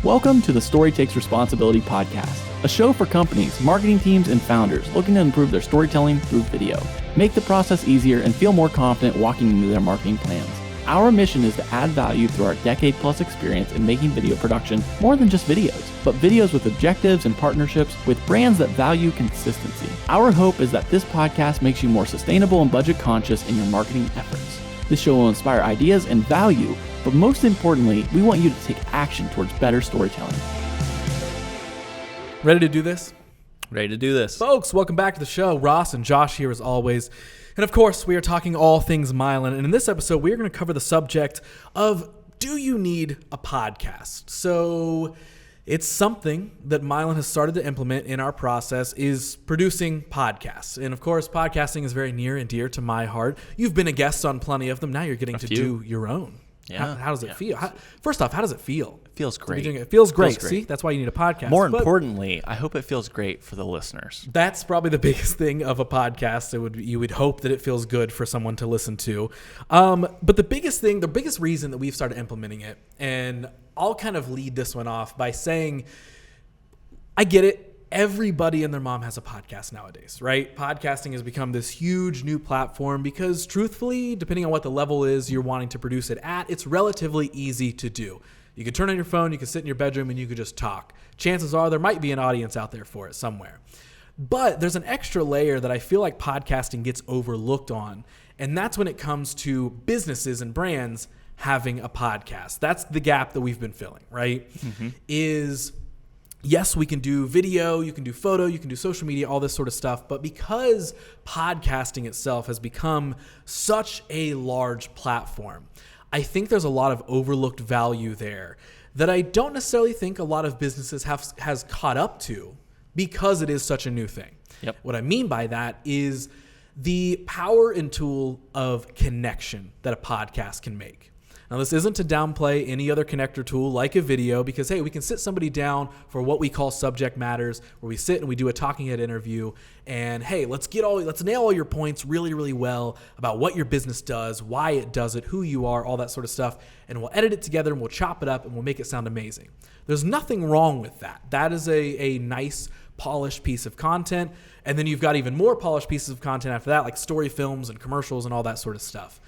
Welcome to the Story Takes Responsibility podcast, a show for companies, marketing teams, and founders looking to improve their storytelling through video. Make the process easier and feel more confident walking into their marketing plans. Our mission is to add value through our decade-plus experience in making video production more than just videos, but videos with objectives and partnerships with brands that value consistency. Our hope is that this podcast makes you more sustainable and budget-conscious in your marketing efforts. This show will inspire ideas and value, but most importantly, we want you to take action towards better storytelling. Ready to do this? Ready to do this. Folks, welcome back to the show. Ross and Josh here as always. And of course, we are talking all things Mylan. And in this episode, we are going to cover the subject of, do you need a podcast? So it's something that Mylan has started to implement in our process, is producing podcasts. And of course, podcasting is very near and dear to my heart. You've been a guest on plenty of them. Now you're getting to do your own. Yeah. How does it feel? First off, how does it feel? It feels great. It feels great. See, that's why you need a podcast. More importantly, I hope it feels great for the listeners. That's probably the biggest thing of a podcast. You would hope that it feels good for someone to listen to. But the biggest reason that we've started implementing it, and I'll kind of lead this one off by saying, I get it. Everybody and their mom has a podcast nowadays, right? Podcasting has become this huge new platform because truthfully, depending on what the level is you're wanting to produce it at, it's relatively easy to do. You can turn on your phone, you can sit in your bedroom, and you can just talk. Chances are there might be an audience out there for it somewhere. But there's an extra layer that I feel like podcasting gets overlooked on, and that's when it comes to businesses and brands having a podcast. That's the gap that we've been filling, right? Yes, we can do video, you can do photo, you can do social media, all this sort of stuff. But because podcasting itself has become such a large platform, I think there's a lot of overlooked value there that I don't necessarily think a lot of businesses has caught up to because it is such a new thing. Yep. What I mean by that is the power and tool of connection that a podcast can make. Now, this isn't to downplay any other connector tool like a video because, hey, we can sit somebody down for what we call subject matters, where we sit and we do a talking head interview and, hey, let's nail all your points really, really well about what your business does, why it does it, who you are, all that sort of stuff. And we'll edit it together and we'll chop it up and we'll make it sound amazing. There's nothing wrong with that. That is a nice, polished piece of content. And then you've got even more polished pieces of content after that, like story films and commercials and all that sort of stuff.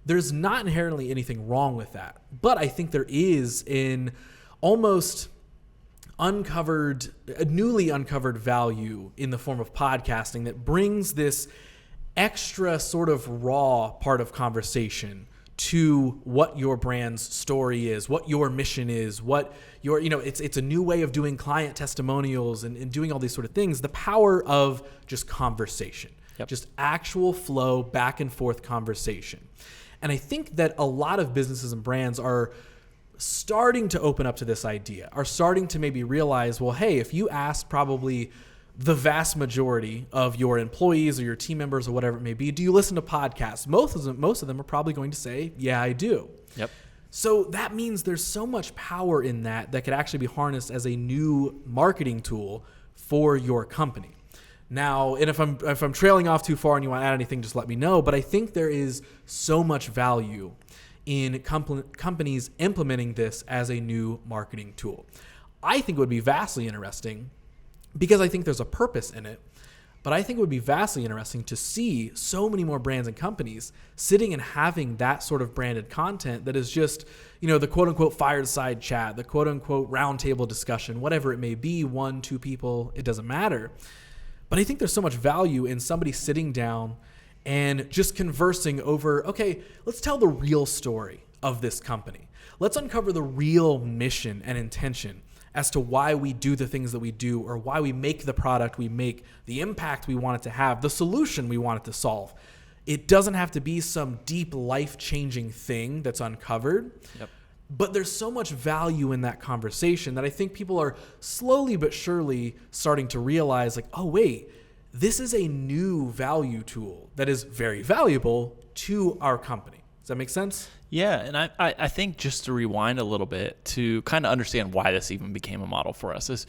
There's not inherently anything wrong with that, but I think there is an almost newly uncovered value in the form of podcasting that brings this extra sort of raw part of conversation to what your brand's story is, what your mission is, what your, it's a new way of doing client testimonials and doing all these sort of things. The power of just conversation, just actual flow, back and forth conversation. And I think that a lot of businesses and brands are starting to open up to this idea, are starting to maybe realize, well, hey, if you ask probably the vast majority of your employees or your team members or whatever it may be, do you listen to podcasts? Most of them are probably going to say, yeah, I do. Yep. So that means there's so much power in that could actually be harnessed as a new marketing tool for your company. Now, and if I'm trailing off too far and you want to add anything, just let me know. But I think there is so much value in companies implementing this as a new marketing tool. I think it would be vastly interesting because I think there's a purpose in it. But I think it would be vastly interesting to see so many more brands and companies sitting and having that sort of branded content that is just, the quote unquote fireside chat, the quote unquote roundtable discussion, whatever it may be, 1-2 people, it doesn't matter. But I think there's so much value in somebody sitting down and just conversing over, okay, let's tell the real story of this company. Let's uncover the real mission and intention as to why we do the things that we do or why we make the product we make, the impact we want it to have, the solution we want it to solve. It doesn't have to be some deep life-changing thing that's uncovered. Yep. But there's so much value in that conversation that I think people are slowly but surely starting to realize, like, oh, wait, this is a new value tool that is very valuable to our company. Does that make sense? Yeah, and I think just to rewind a little bit to kind of understand why this even became a model for us is,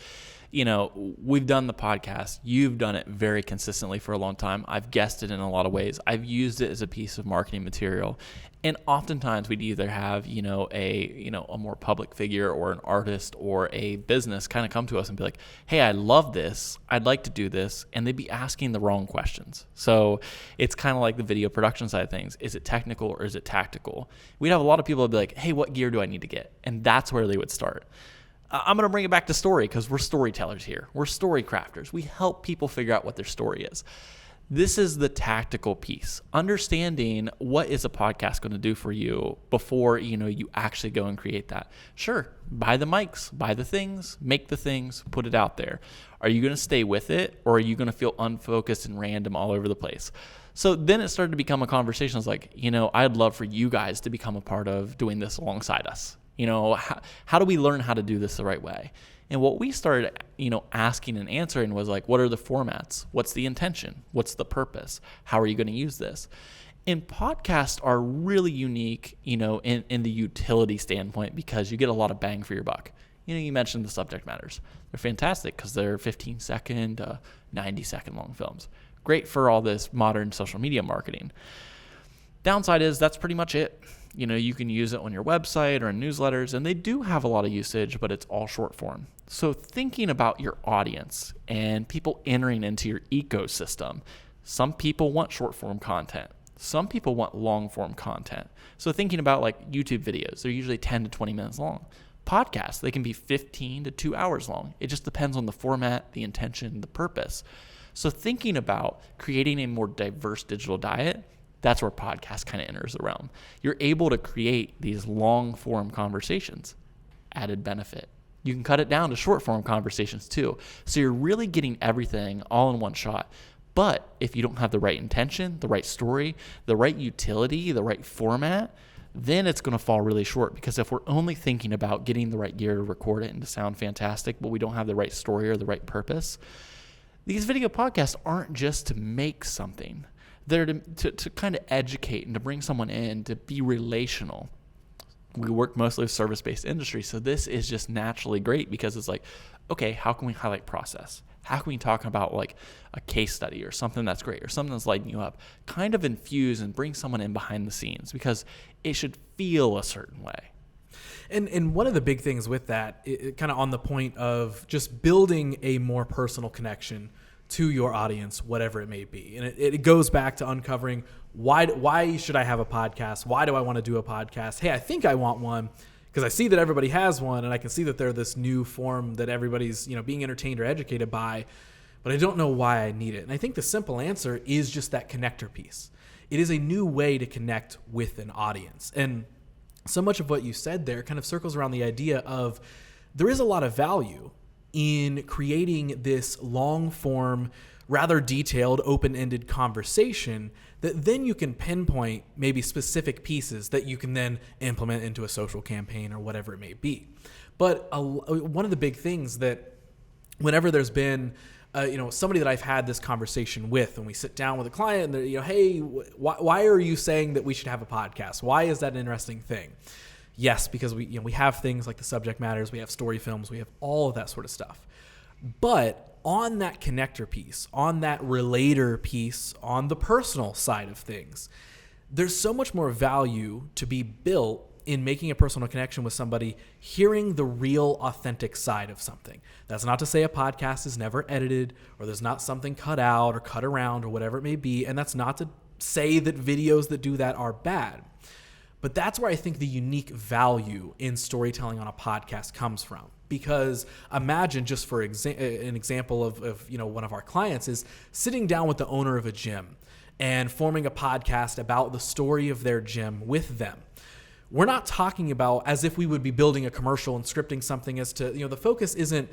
we've done the podcast. You've done it very consistently for a long time. I've guessed it in a lot of ways. I've used it as a piece of marketing material. And oftentimes we'd either have, a more public figure or an artist or a business kind of come to us and be like, hey, I love this. I'd like to do this. And they'd be asking the wrong questions. So it's kind of like the video production side of things. Is it technical or is it tactical? We'd have a lot of people that'd be like, hey, what gear do I need to get? And that's where they would start. I'm going to bring it back to story because we're storytellers here. We're story crafters. We help people figure out what their story is. This is the tactical piece, understanding what is a podcast going to do for you before, you actually go and create that. Sure, buy the mics, buy the things, make the things, put it out there. Are you going to stay with it, or are you going to feel unfocused and random all over the place? So then it started to become a conversation. I was like, I'd love for you guys to become a part of doing this alongside us. How do we learn how to do this the right way? And what we started, asking and answering was like, what are the formats? What's the intention? What's the purpose? How are you going to use this? And podcasts are really unique, in the utility standpoint because you get a lot of bang for your buck. You mentioned the subject matters. They're fantastic because they're 15-second, 90-second long films. Great for all this modern social media marketing. Downside is that's pretty much it. You can use it on your website or in newsletters, and they do have a lot of usage, but it's all short form. So thinking about your audience and people entering into your ecosystem, some people want short form content. Some people want long form content. So thinking about like YouTube videos, they're usually 10 to 20 minutes long. Podcasts, they can be 15 to 2 hours long. It just depends on the format, the intention, the purpose. So thinking about creating a more diverse digital diet, that's where podcast kind of enters the realm. You're able to create these long form conversations. Added benefit. You can cut it down to short form conversations too. So you're really getting everything all in one shot. But if you don't have the right intention, the right story, the right utility, the right format, then it's going to fall really short. Because if we're only thinking about getting the right gear to record it and to sound fantastic, but we don't have the right story or the right purpose, these video podcasts aren't just to make something. They're to kind of educate and to bring someone in, to be relational. We work mostly with service-based industry, so this is just naturally great because it's like, okay, how can we highlight process? How can we talk about like a case study or something that's great or something that's lighting you up? Kind of infuse and bring someone in behind the scenes because it should feel a certain way. And one of the big things with that, kind of on the point of just building a more personal connection to your audience, whatever it may be. And it goes back to uncovering why should I have a podcast? Why do I want to do a podcast? Hey, I think I want one because I see that everybody has one and I can see that they're this new form that everybody's, being entertained or educated by, but I don't know why I need it. And I think the simple answer is just that connector piece. It is a new way to connect with an audience. And so much of what you said there kind of circles around the idea of there is a lot of value in creating this long form, rather detailed, open-ended conversation that then you can pinpoint maybe specific pieces that you can then implement into a social campaign or whatever it may be. But one of the big things that whenever there's been somebody that I've had this conversation with, and we sit down with a client and they're, hey, why are you saying that we should have a podcast? Why is that an interesting thing? Yes, because we have things like the subject matters, we have story films, we have all of that sort of stuff. But on that connector piece, on that relator piece, on the personal side of things, there's so much more value to be built in making a personal connection with somebody, hearing the real authentic side of something. That's not to say a podcast is never edited or there's not something cut out or cut around or whatever it may be. And that's not to say that videos that do that are bad. But that's where I think the unique value in storytelling on a podcast comes from. Because imagine, just for an example of one of our clients is sitting down with the owner of a gym and forming a podcast about the story of their gym with them. We're not talking about as if we would be building a commercial and scripting something as to, the focus isn't,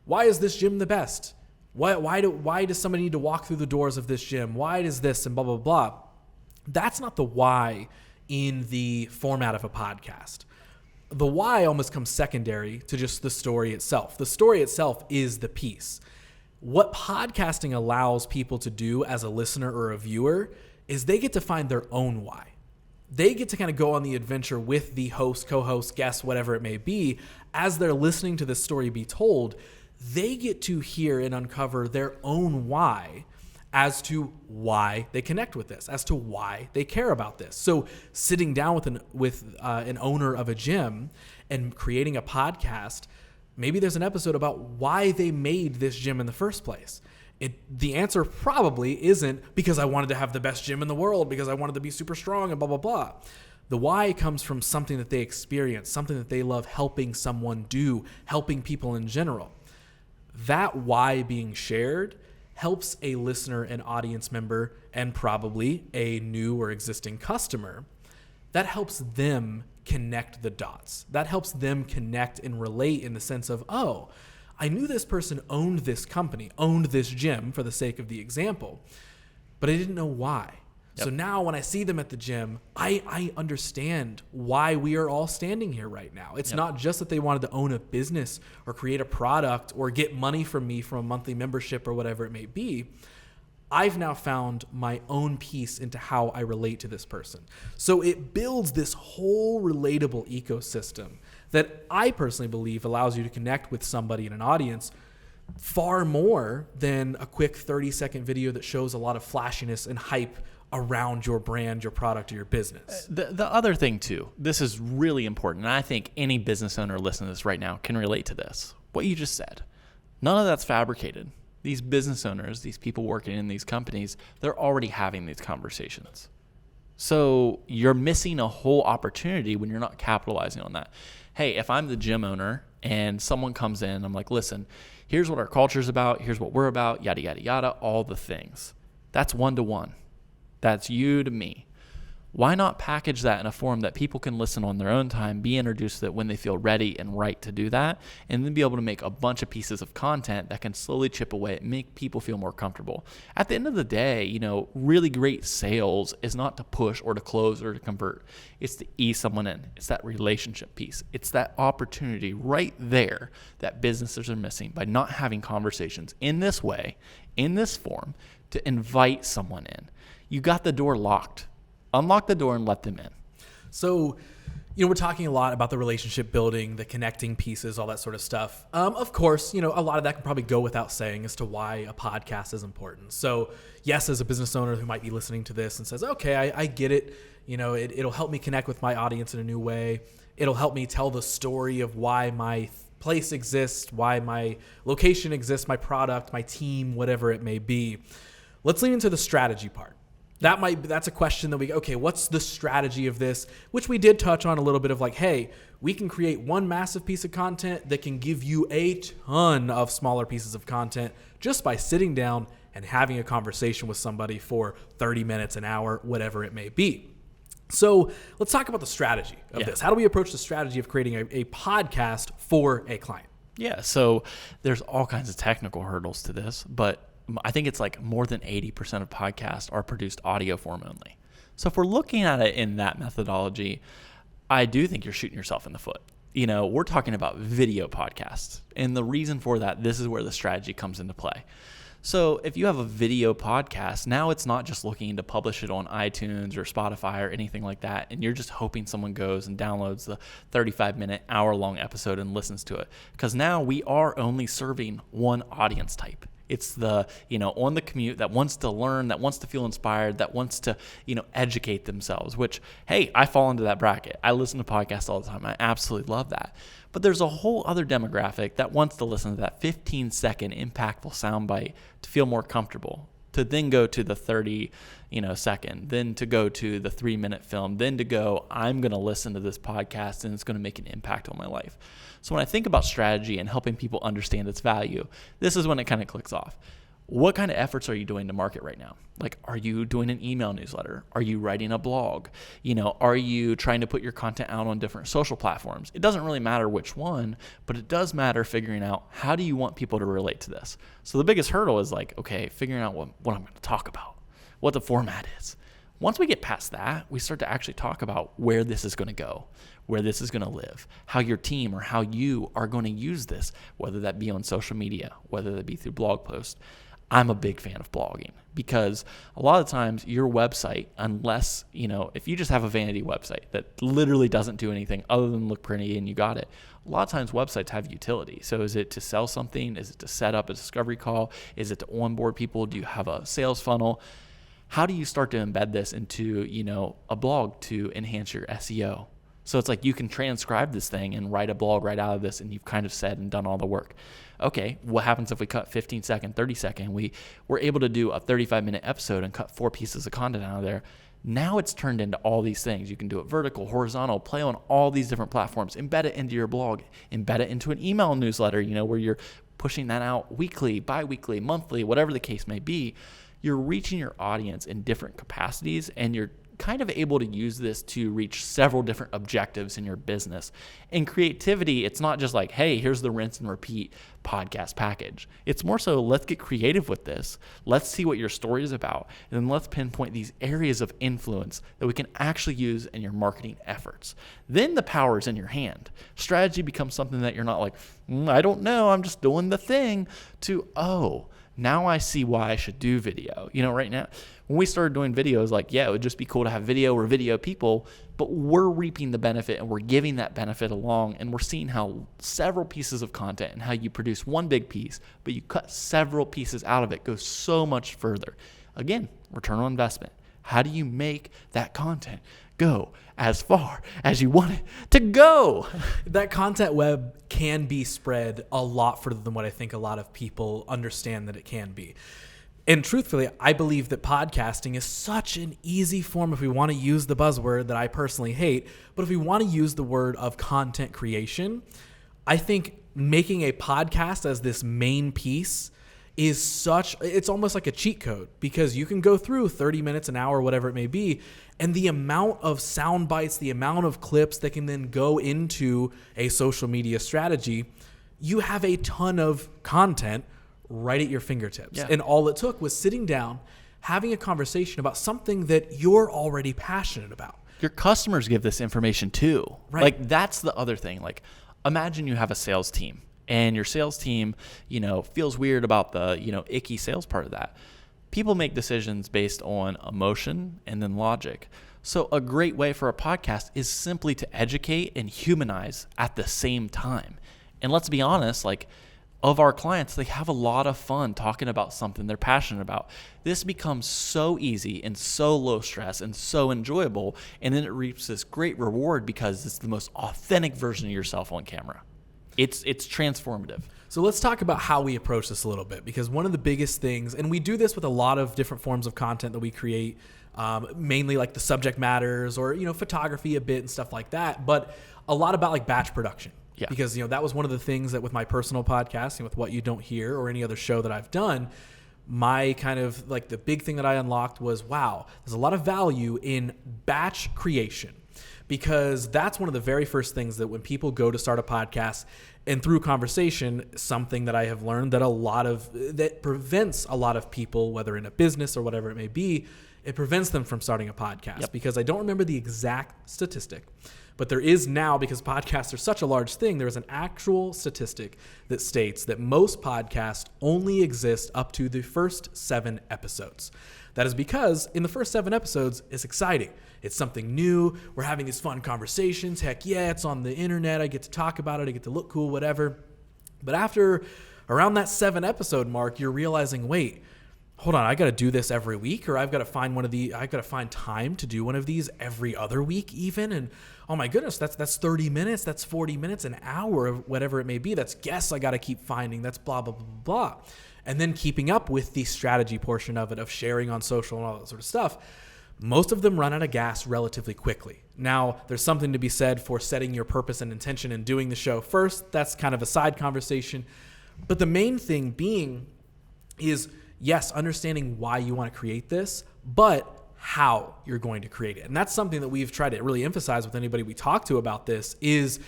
why is this gym the best? Why does somebody need to walk through the doors of this gym? Why does this and blah, blah, blah. That's not the why in the format of a podcast. The why almost comes secondary to just the story itself. The story itself is the piece. What podcasting allows people to do as a listener or a viewer is they get to find their own why. They get to kind of go on the adventure with the host, co-host, guest, whatever it may be, as they're listening to this story be told. they get to hear and uncover their own why as to why they connect with this, as to why they care about this. So sitting down with an owner of a gym and creating a podcast, maybe there's an episode about why they made this gym in the first place. The answer probably isn't because I wanted to have the best gym in the world, because I wanted to be super strong and blah, blah, blah. The why comes from something that they experience, something that they love helping someone do, helping people in general. That why being shared helps a listener and audience member, and probably a new or existing customer, that helps them connect the dots. That helps them connect and relate in the sense of, oh, I knew this person owned this company, owned this gym for the sake of the example, but I didn't know why. Yep. So now when I see them at the gym, I understand why we are all standing here right now. It's not just that they wanted to own a business or create a product or get money from me from a monthly membership or whatever it may be. I've now found my own piece into how I relate to this person. So it builds this whole relatable ecosystem that I personally believe allows you to connect with somebody in an audience far more than a quick 30-second video that shows a lot of flashiness and hype around your brand, your product, or your business. The other thing too, this is really important, and I think any business owner listening to this right now can relate to this. What you just said, none of that's fabricated. These business owners, these people working in these companies, they're already having these conversations. So you're missing a whole opportunity when you're not capitalizing on that. Hey, if I'm the gym owner and someone comes in, I'm like, listen, here's what our culture is about, here's what we're about, yada, yada, yada, all the things. That's one-to-one. That's you to me. Why not package that in a form that people can listen on their own time, be introduced to it when they feel ready and right to do that, and then be able to make a bunch of pieces of content that can slowly chip away and make people feel more comfortable. At the end of the day, really great sales is not to push or to close or to convert. It's to ease someone in. It's that relationship piece. It's that opportunity right there that businesses are missing by not having conversations in this way, in this form, to invite someone in. You got the door locked. Unlock the door and let them in. So, we're talking a lot about the relationship building, the connecting pieces, all that sort of stuff. Of course, a lot of that can probably go without saying as to why a podcast is important. So, yes, as a business owner who might be listening to this and says, okay, I get it. It'll help me connect with my audience in a new way. It'll help me tell the story of why my place exists, why my location exists, my product, my team, whatever it may be. Let's lean into the strategy part. That's a question that what's the strategy of this? Which we did touch on a little bit of hey, we can create one massive piece of content that can give you a ton of smaller pieces of content just by sitting down and having a conversation with somebody for 30 minutes, an hour, whatever it may be. So let's talk about the strategy of this. How do we approach the strategy of creating a podcast for a client? Yeah, so there's all kinds of technical hurdles to this, but I think it's more than 80% of podcasts are produced audio form only. So if we're looking at it in that methodology, I do think you're shooting yourself in the foot. We're talking about video podcasts. And the reason for that, this is where the strategy comes into play. So if you have a video podcast, now it's not just looking to publish it on iTunes or Spotify or anything like that, and you're just hoping someone goes and downloads the 35-minute, hour-long episode and listens to it. Because now we are only serving one audience type. It's the, on the commute that wants to learn, that wants to feel inspired, that wants to, educate themselves, which, hey, I fall into that bracket. I listen to podcasts all the time. I absolutely love that. But there's a whole other demographic that wants to listen to that 15-second impactful soundbite to feel more comfortable, to then go to the 30, second, then to go to the 3-minute film, then to go, I'm going to listen to this podcast and it's going to make an impact on my life. So when I think about strategy and helping people understand its value, this is when it kind of clicks off. What kind of efforts are you doing to market right now? Are you doing an email newsletter? Are you writing a blog? Are you trying to put your content out on different social platforms? It doesn't really matter which one, but it does matter figuring out how do you want people to relate to this. So the biggest hurdle is figuring out what I'm going to talk about, what the format is. Once we get past that, we start to actually talk about where this is going to go, where this is going to live, how your team or how you are going to use this, whether that be on social media, whether that be through blog posts. I'm a big fan of blogging because a lot of times your website, unless, if you just have a vanity website that literally doesn't do anything other than look pretty and you got it, a lot of times websites have utility. So is it to sell something? Is it to set up a discovery call? Is it to onboard people? Do you have a sales funnel? How do you start to embed this into, a blog to enhance your SEO? So it's like you can transcribe this thing and write a blog right out of this, and you've kind of said and done all the work. Okay, what happens if we cut 15 second, 30 second? We were able to do a 35-minute episode and cut 4 pieces of content out of there. Now it's turned into all these things. You can do it vertical, horizontal, play on all these different platforms, embed it into your blog, embed it into an email newsletter, where you're pushing that out weekly, bi-weekly, monthly, whatever the case may be. You're reaching your audience in different capacities, and you're kind of able to use this to reach several different objectives in your business. In creativity, it's not just like, hey, here's the rinse and repeat podcast package. It's more so, let's get creative with this. Let's see what your story is about. And then let's pinpoint these areas of influence that we can actually use in your marketing efforts. Then the power is in your hand. Strategy becomes something that you're not like, I don't know, I'm just doing the thing, to, now I see why I should do video. Right now, when we started doing videos, it would just be cool to have video or video people, but we're reaping the benefit and we're giving that benefit along, and we're seeing how several pieces of content and how you produce one big piece, but you cut several pieces out of it goes so much further. Again, return on investment. How do you make that content go as far as you want it to go? That content web can be spread a lot further than what I think a lot of people understand that it can be. And truthfully, I believe that podcasting is such an easy form, if we want to use the buzzword that I personally hate, but if we want to use the word of content creation, I think making a podcast as this main piece it's almost like a cheat code, because you can go through 30 minutes, an hour, whatever it may be, and the amount of sound bites, the amount of clips that can then go into a social media strategy, you have a ton of content right at your fingertips. Yeah. And all it took was sitting down, having a conversation about something that you're already passionate about. Your customers give this information too. Right. That's the other thing. Imagine you have a sales team, and your sales team, feels weird about the, icky sales part of that. People make decisions based on emotion and then logic. So a great way for a podcast is simply to educate and humanize at the same time. And let's be honest, of our clients, they have a lot of fun talking about something they're passionate about. This becomes so easy and so low stress and so enjoyable, and then it reaps this great reward because it's the most authentic version of yourself on camera. It's transformative. So let's talk about how we approach this a little bit, because one of the biggest things, and we do this with a lot of different forms of content that we create, mainly the subject matters or, photography a bit and stuff like that, but a lot about batch production. Yeah. Because, that was one of the things that with my personal podcast and with What You Don't Hear or any other show that I've done, my kind of the big thing that I unlocked was, wow, there's a lot of value in batch creation. Because that's one of the very first things that when people go to start a podcast, and through conversation, something that I have learned that prevents a lot of people, whether in a business or whatever it may be, it prevents them from starting a podcast. Yep. Because I don't remember the exact statistic, but there is now, because podcasts are such a large thing, there is an actual statistic that states that most podcasts only exist up to the first 7 episodes. That is because in the first 7 episodes, it's exciting. It's something new. We're having these fun conversations. Heck yeah, it's on the internet. I get to talk about it. I get to look cool, whatever. But after around that 7 episode mark, you're realizing, wait, hold on, I got to do this every week, or I've got to find time to do one of these every other week even. And oh my goodness, that's 30 minutes, that's 40 minutes, an hour, whatever it may be. That's guests I got to keep finding. That's blah, blah, blah, blah. And then keeping up with the strategy portion of it, of sharing on social and all that sort of stuff. Most of them run out of gas relatively quickly. Now, there's something to be said for setting your purpose and intention and doing the show first. That's kind of a side conversation. But the main thing being is, yes, understanding why you want to create this, but how you're going to create it. And that's something that we've tried to really emphasize with anybody we talk to about this is,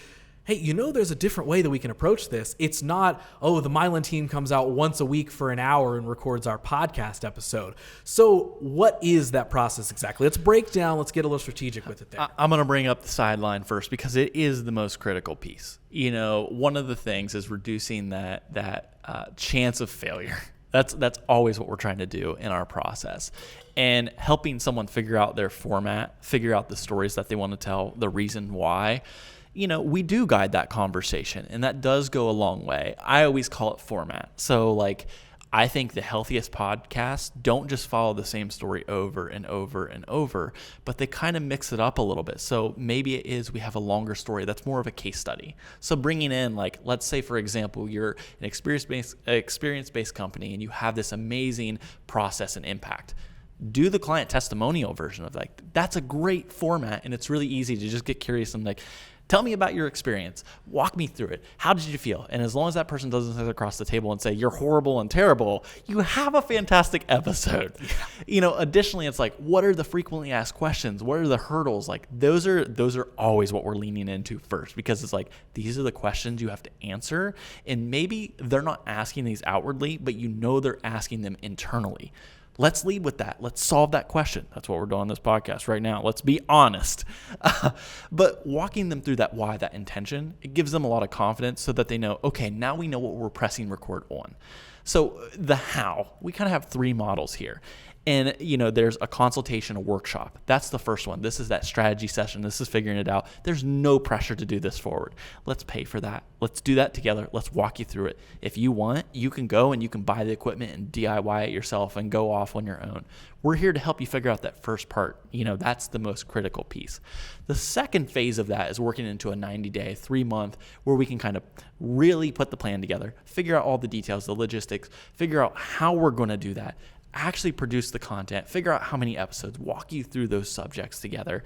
hey, there's a different way that we can approach this. It's not, the Mylan team comes out once a week for an hour and records our podcast episode. So what is that process exactly? Let's break down. Let's get a little strategic with it there. I'm going to bring up the sideline first because it is the most critical piece. One of the things is reducing that chance of failure. That's always what we're trying to do in our process. And helping someone figure out their format, figure out the stories that they want to tell, the reason why, we do guide that conversation, and that does go a long way. I always call it format. So like, I think the healthiest podcasts don't just follow the same story over and over and over, but they kind of mix it up a little bit. So maybe it is we have a longer story that's more of a case study. So bringing in, like, let's say, for example, you're an experience-based company and you have this amazing process and impact. Do the client testimonial version of like, that's a great format, and it's really easy to just get curious and like, tell me about your experience. Walk me through it. How did you feel? And as long as that person doesn't sit across the table and say, you're horrible and terrible, you have a fantastic episode. Additionally, it's like, what are the frequently asked questions? What are the hurdles? Like, those are always what we're leaning into first, because it's like, these are the questions you have to answer. And maybe they're not asking these outwardly, but they're asking them internally. Let's lead with that. Let's solve that question. That's what we're doing on this podcast right now. Let's be honest. But walking them through that why, that intention, it gives them a lot of confidence so that they know, okay, now we know what we're pressing record on. So the how, we kind of have 3 models here. And, there's a consultation, a workshop. That's the first one. This is that strategy session. This is figuring it out. There's no pressure to do this forward. Let's pay for that. Let's do that together. Let's walk you through it. If you want, you can go and you can buy the equipment and DIY it yourself and go off on your own. We're here to help you figure out that first part. That's the most critical piece. The second phase of that is working into a 90-day, 3-month, where we can kind of really put the plan together, figure out all the details, the logistics, figure out how we're going to do that, actually produce the content, figure out how many episodes, walk you through those subjects together,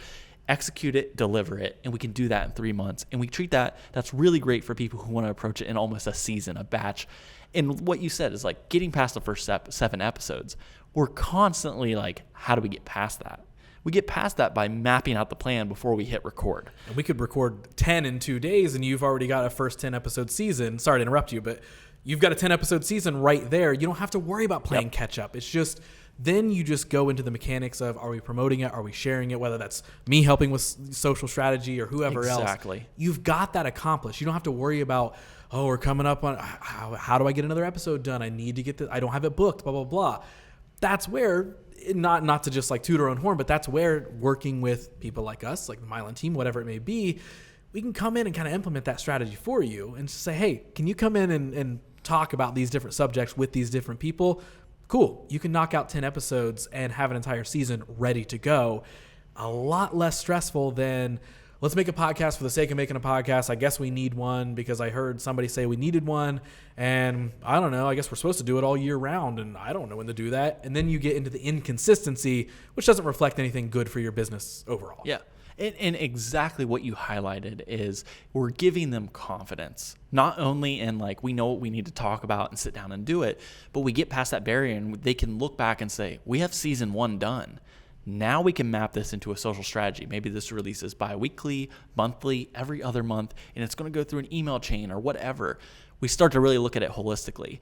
execute it, deliver it, and we can do that in 3 months. And we treat that's really great for people who want to approach it in almost a season, a batch. And what you said is like getting past the first 7 episodes. We're constantly like, how do we get past that? We get past that by mapping out the plan before we hit record. And we could record 10 in 2 days, and you've already got a first 10 episode season. Sorry to interrupt you, but you've got a 10 episode season right there. You don't have to worry about playing catch up. It's just, then you just go into the mechanics of, are we promoting it? Are we sharing it? Whether that's me helping with social strategy or whoever else. Exactly. You've got that accomplished. You don't have to worry about, we're coming up on, how do I get another episode done? I need to get this. I don't have it booked, blah, blah, blah. That's where, not to just like toot our own horn, but that's where working with people like us, like the Mylan team, whatever it may be, we can come in and kind of implement that strategy for you and say, hey, can you come in and talk about these different subjects with these different people? Cool. You can knock out 10 episodes and have an entire season ready to go. A lot less stressful than, let's make a podcast for the sake of making a podcast. I guess we need one because I heard somebody say we needed one. And I don't know, I guess we're supposed to do it all year round, and I don't know when to do that. And then you get into the inconsistency, which doesn't reflect anything good for your business overall. Yeah. And exactly what you highlighted is we're giving them confidence, not only in like, we know what we need to talk about and sit down and do it, but we get past that barrier and they can look back and say, we have season 1 done. Now we can map this into a social strategy. Maybe this releases bi-weekly, monthly, every other month, and it's going to go through an email chain or whatever. We start to really look at it holistically.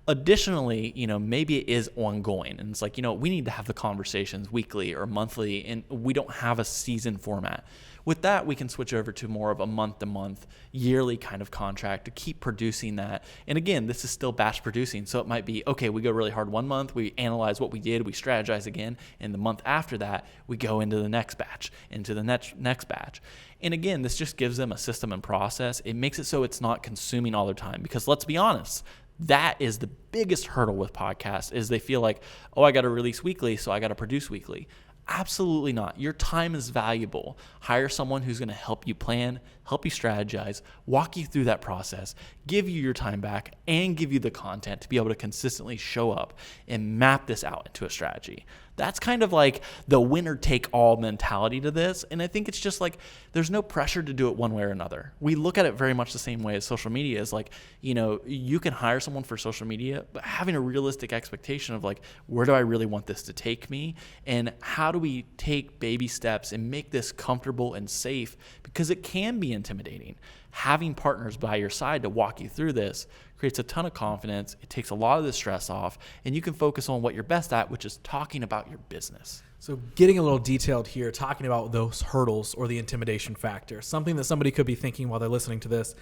Additionally, maybe it is ongoing, and it's like, we need to have the conversations weekly or monthly, and we don't have a season format. With that, we can switch over to more of a month-to-month, yearly kind of contract to keep producing that. And again, this is still batch producing, so it might be, okay, we go really hard 1 month, we analyze what we did, we strategize again, and the month after that, we go into the next batch, into the next batch. And again, this just gives them a system and process. It makes it so it's not consuming all their time, because let's be honest, that is the biggest hurdle with podcasts, is they feel like, I got to release weekly, so I got to produce weekly. Absolutely not. Your time is valuable. Hire someone who's going to help you plan, help you strategize, walk you through that process, give you your time back, and give you the content to be able to consistently show up and map this out into a strategy. That's kind of like the winner take all mentality to this. And I think it's just like, there's no pressure to do it one way or another. We look at it very much the same way as social media is like, you can hire someone for social media, but having a realistic expectation of like, where do I really want this to take me? And how do we take baby steps and make this comfortable and safe? Because it can be intimidating. Having partners by your side to walk you through this creates a ton of confidence. It takes a lot of the stress off, and you can focus on what you're best at, which is talking about your business. So getting a little detailed here, talking about those hurdles or the intimidation factor, something that somebody could be thinking while they're listening to this.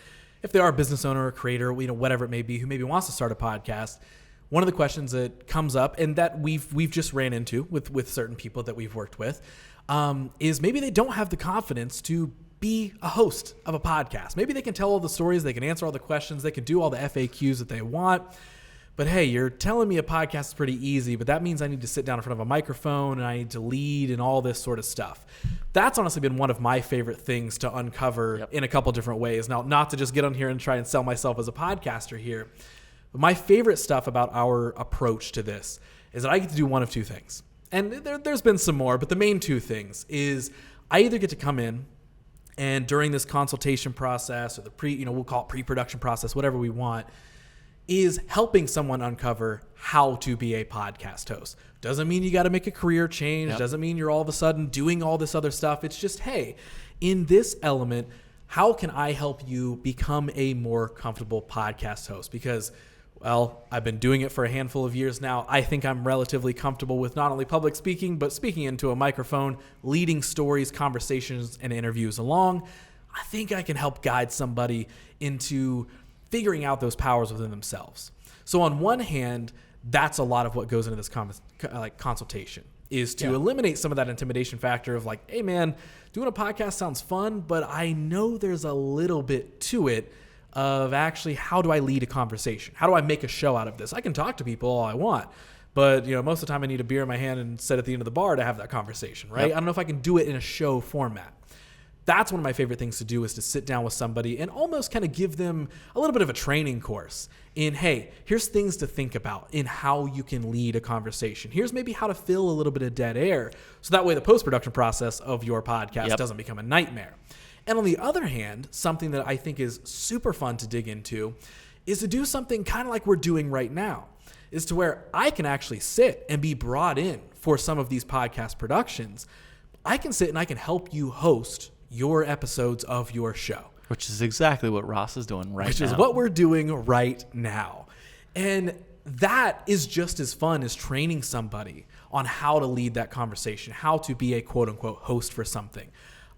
If they are a business owner or creator, whatever it may be, who maybe wants to start a podcast, one of the questions that comes up and that we've just ran into with certain people that we've worked with is maybe they don't have the confidence to be a host of a podcast. Maybe they can tell all the stories, they can answer all the questions, they can do all the FAQs that they want. But hey, you're telling me a podcast is pretty easy, but that means I need to sit down in front of a microphone and I need to lead and all this sort of stuff. That's honestly been one of my favorite things to uncover in a couple different ways. Now, not to just get on here and try and sell myself as a podcaster here, but my favorite stuff about our approach to this is that I get to do one of two things. And there's been some more, but the main two things is I either get to come in and during this consultation process or the we'll call it pre-production process, whatever we want, is helping someone uncover how to be a podcast host. Doesn't mean you got to make a career change. Doesn't mean you're all of a sudden doing all this other stuff. It's just, hey, in this element, how can I help you become a more comfortable podcast host? Because, well, I've been doing it for a handful of years now. I think I'm relatively comfortable with not only public speaking, but speaking into a microphone, leading stories, conversations, and interviews along. I think I can help guide somebody into figuring out those powers within themselves. So on one hand, that's a lot of what goes into this consultation is to eliminate some of that intimidation factor of like, hey man, doing a podcast sounds fun, but I know there's a little bit to it of actually how do I lead a conversation? How do I make a show out of this? I can talk to people all I want, but most of the time I need a beer in my hand and sit at the end of the bar to have that conversation, right? I don't know if I can do it in a show format. That's one of my favorite things to do is to sit down with somebody and almost kind of give them a little bit of a training course in, hey, here's things to think about in how you can lead a conversation. Here's maybe how to fill a little bit of dead air. So that way the post-production process of your podcast doesn't become a nightmare. And on the other hand, something that I think is super fun to dig into is to do something kind of like we're doing right now, is to where I can actually sit and be brought in for some of these podcast productions. I can sit and I can help you host your episodes of your show. Which is exactly what Ross is doing right now. Which is what we're doing right now. And that is just as fun as training somebody on how to lead that conversation, how to be a quote unquote host for something.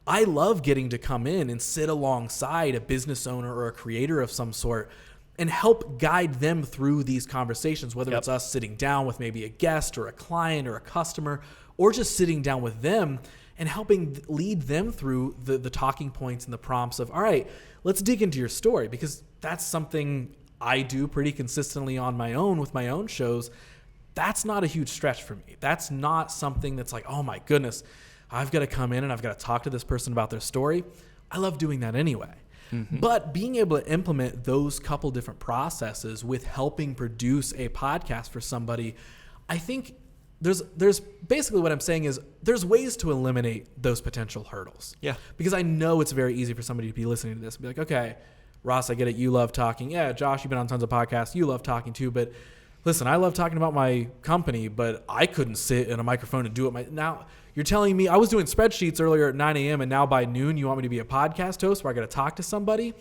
I love getting to come in and sit alongside a business owner or a creator of some sort and help guide them through these conversations, whether it's us sitting down with maybe a guest or a client or a customer, or just sitting down with them and helping lead them through the talking points and the prompts of, all right, let's dig into your story, because that's something I do pretty consistently on my own with my own shows. That's not a huge stretch for me. That's not something that's like, oh my goodness, I've got to come in and I've got to talk to this person about their story. I love doing that anyway. Mm-hmm. But being able to implement those couple different processes with helping produce a podcast for somebody, I think there's basically what I'm saying is there's ways to eliminate those potential hurdles. Yeah. Because I know it's very easy for somebody to be listening to this and be like, okay, Ross, I get it. You love talking. Yeah, Josh, you've been on tons of podcasts. You love talking too. But listen, I love talking about my company, but I couldn't sit in a microphone and do it. Now, you're telling me I was doing spreadsheets earlier at 9 a.m. and now by noon you want me to be a podcast host where I got to talk to somebody?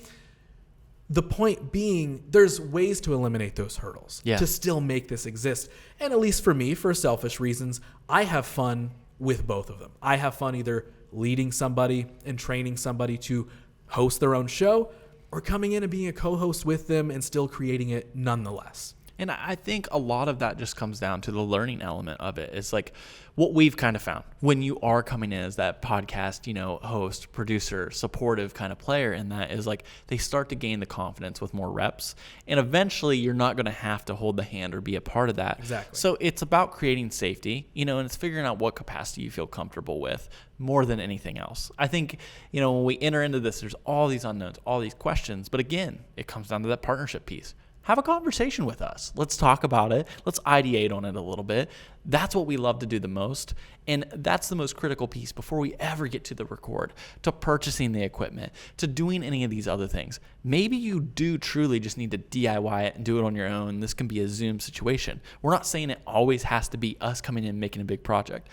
The point being, there's ways to eliminate those hurdles to still make this exist. And at least for me, for selfish reasons, I have fun with both of them. I have fun either leading somebody and training somebody to host their own show or coming in and being a co-host with them and still creating it nonetheless. And I think a lot of that just comes down to the learning element of it. It's like what we've kind of found when you are coming in as that podcast, host, producer, supportive kind of player in that is like they start to gain the confidence with more reps. And eventually you're not going to have to hold the hand or be a part of that. Exactly. So it's about creating safety, and it's figuring out what capacity you feel comfortable with more than anything else. I think, when we enter into this, there's all these unknowns, all these questions. But again, it comes down to that partnership piece. Have a conversation with us. Let's talk about it. Let's ideate on it a little bit. That's what we love to do the most. And that's the most critical piece before we ever get to the record, to purchasing the equipment, to doing any of these other things. Maybe you do truly just need to DIY it and do it on your own. This can be a Zoom situation. We're not saying it always has to be us coming in and making a big project.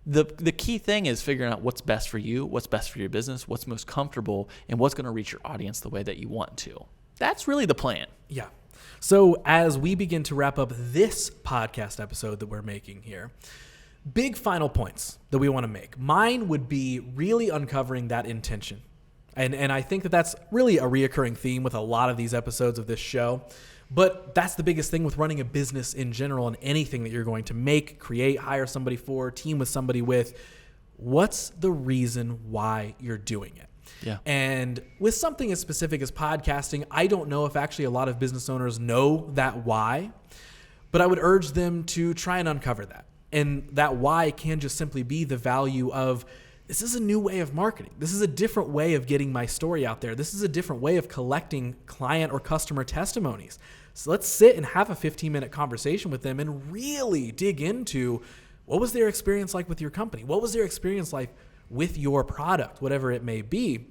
The key thing is figuring out what's best for you, what's best for your business, what's most comfortable, and what's going to reach your audience the way that you want to. That's really the plan. Yeah. So as we begin to wrap up this podcast episode that we're making here, big final points that we want to make. Mine would be really uncovering that intention. And I think that that's really a reoccurring theme with a lot of these episodes of this show. But that's the biggest thing with running a business in general and anything that you're going to make, create, hire somebody for, team with somebody with. What's the reason why you're doing it? Yeah. And with something as specific as podcasting, I don't know if actually a lot of business owners know that why, but I would urge them to try and uncover that. And that why can just simply be the value of, this is a new way of marketing. This is a different way of getting my story out there. This is a different way of collecting client or customer testimonies. So let's sit and have a 15-minute conversation with them and really dig into, what was their experience like with your company? What was their experience like with your product, whatever it may be?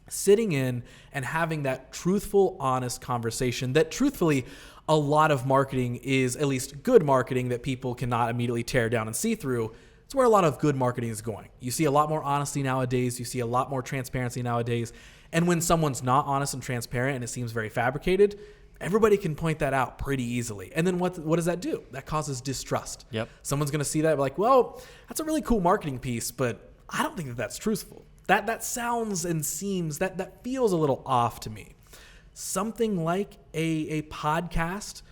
Sitting in and having that truthful, honest conversation that truthfully, a lot of marketing is, at least good marketing, that people cannot immediately tear down and see through. It's where a lot of good marketing is going. You see a lot more honesty nowadays. You see a lot more transparency nowadays. And when someone's not honest and transparent and it seems very fabricated, everybody can point that out pretty easily. And then what does that do? That causes distrust. Yep. Someone's going to see that like, well, that's a really cool marketing piece, but I don't think that that's truthful. That sounds and seems, that feels a little off to me. Something like a podcast,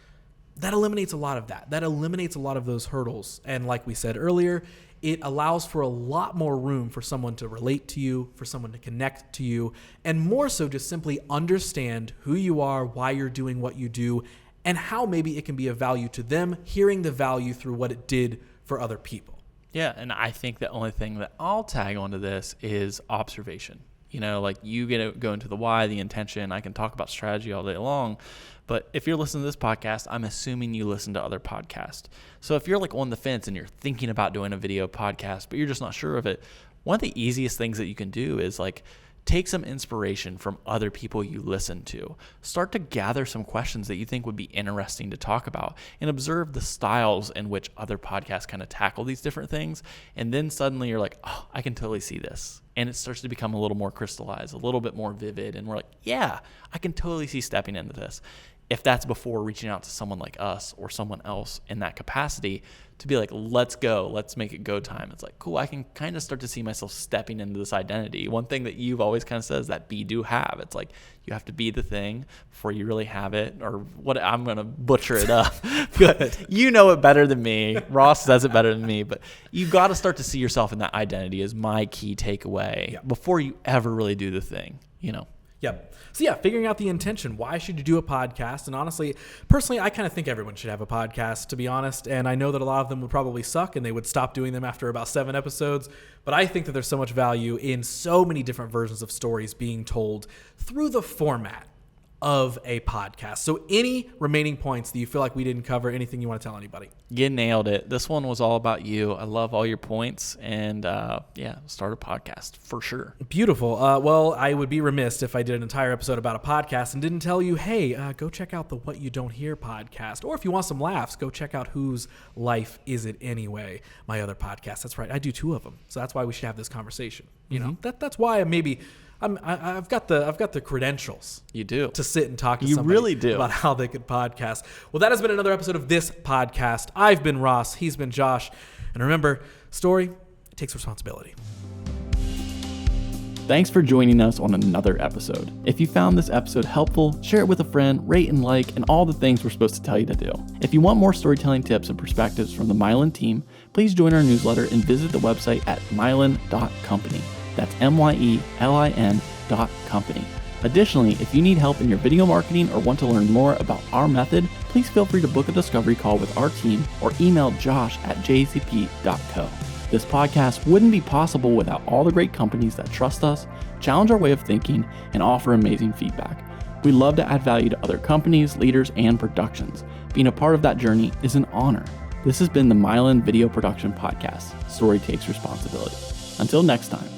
that eliminates a lot of that. That eliminates a lot of those hurdles. And like we said earlier, it allows for a lot more room for someone to relate to you, for someone to connect to you, and more so just simply understand who you are, why you're doing what you do, and how maybe it can be of value to them, hearing the value through what it did for other people. Yeah, and I think the only thing that I'll tag onto this is observation. You know, like you get to go into the why, the intention. I can talk about strategy all day long, but if you're listening to this podcast, I'm assuming you listen to other podcasts. So if you're like on the fence and you're thinking about doing a video podcast, but you're just not sure of it, one of the easiest things that you can do is like take some inspiration from other people you listen to. Start to gather some questions that you think would be interesting to talk about and observe the styles in which other podcasts kind of tackle these different things. And then suddenly you're like, oh, I can totally see this. And it starts to become a little more crystallized, a little bit more vivid. And we're like, yeah, I can totally see stepping into this. If that's before reaching out to someone like us or someone else in that capacity to be like, let's go, let's make it go time. It's like, cool, I can kind of start to see myself stepping into this identity. One thing that you've always kind of said is that be, do, have. It's like you have to be the thing before you really have it, or what, I'm going to butcher it up. Good. You know it better than me. Ross says it better than me, but you got to start to see yourself in that identity is my key takeaway before you ever really do the thing, you know? Yep. So yeah, figuring out the intention. Why should you do a podcast? And honestly, personally, I kind of think everyone should have a podcast, to be honest. And I know that a lot of them would probably suck and they would stop doing them after about 7 episodes. But I think that there's so much value in so many different versions of stories being told through the format of a podcast. So any remaining points that you feel like we didn't cover, anything you want to tell anybody? You nailed it. This one was all about you. I love all your points, and start a podcast for sure. Beautiful. Well, I would be remiss if I did an entire episode about a podcast and didn't tell you, hey, go check out the What You Don't Hear podcast. Or if you want some laughs, go check out Whose Life Is It Anyway? My other podcast. That's right. I do 2 of them. So that's why we should have this conversation. You know, that's why I've got the credentials. You do. To sit and talk to you somebody really do. about how they could podcast. Well, that has been another episode of this podcast. I've been Ross. He's been Josh. And remember, story takes responsibility. Thanks for joining us on another episode. If you found this episode helpful, share it with a friend, rate and like, and all the things we're supposed to tell you to do. If you want more storytelling tips and perspectives from the Mylan team, please join our newsletter and visit the website at mylan.company. That's MYELIN.company. Additionally, if you need help in your video marketing or want to learn more about our method, please feel free to book a discovery call with our team or email josh@jcp.co. This podcast wouldn't be possible without all the great companies that trust us, challenge our way of thinking, and offer amazing feedback. We love to add value to other companies, leaders, and productions. Being a part of that journey is an honor. This has been the Mylan Video Production Podcast. Story takes responsibility. Until next time.